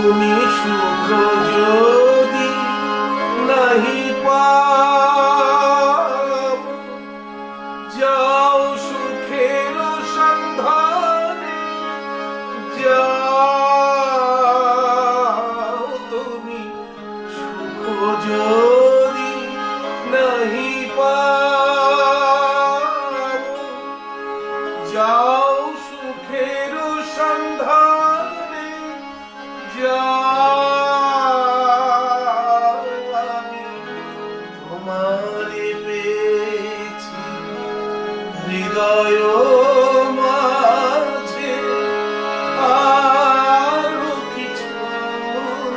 তুমি সুখ যদি নাহি পাও, যাও সুখের সন্ধানে, যাও তুমি সুখ যদি নাহি পাও, যাও সুখের সন্ধানে, যাও আমি তোমারে পেয়েছি হৃদয় মাঝে, আরো কিছু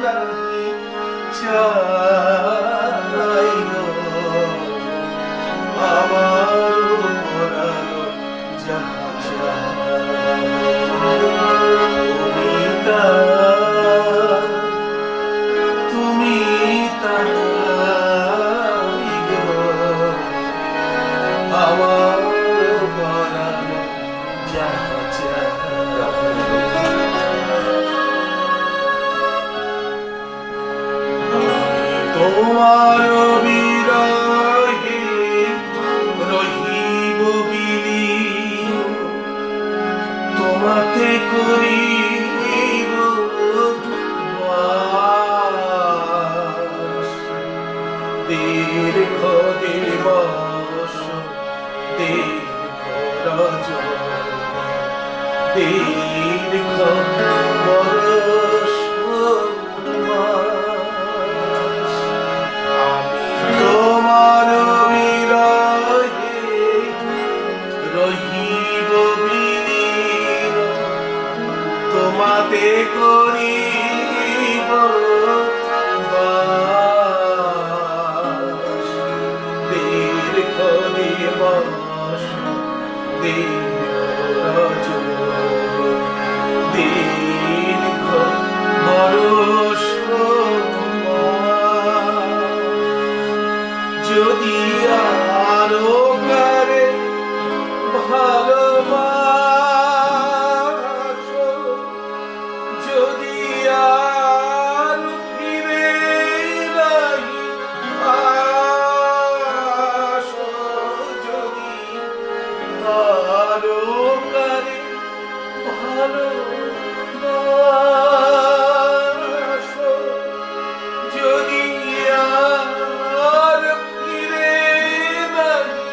নাহি চাই গো, আমার পরানো যাহা চাই। তুমি তাই গো, আমার পরানো যাহা চাই। তোমার বিরহে রহিব বিলীন, তোমাতে করিব বাস। দীর্ঘ দিবস দীর্ঘ রজনী, দীর্ঘ বরষ মাস, আমি তোমার বিরহে রহিব বিলীন, তোমাতে করিব বাস। দীর্ঘ দিবস দীর্ঘ রজনী, দীর্ঘ বরষ মাস। যদি আরো কারে ভালোবাসো, যদি আর ফিরে নাহি আসো, যদি আরো কারে ভালোবাসো, যদি আর ফিরে নাহি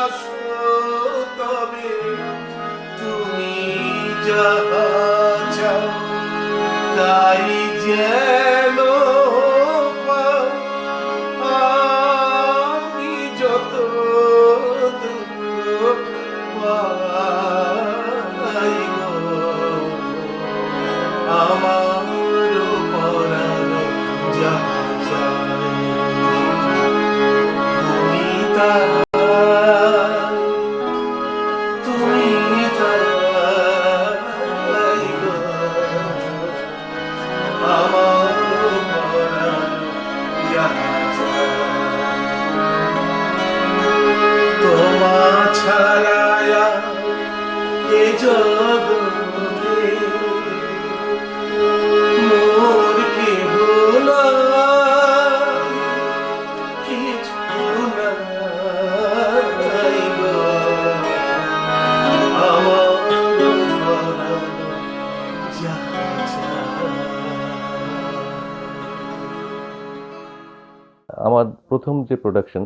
আসো, তবে তুমি যাহা চাও তাই যেন পাও। আমি যত দুঃখ পাই গো, আমার পরানো যাহা চাই। তুমি তাই, তুমি তাই গো, আমার পরানো যাহা চাই। তোমা ছাড়া এ জগতে মোর কেহ নাই, কিছু নাই গো, আমার পরানো যাহা চাই। আমার প্রথম যে প্রোডাকশন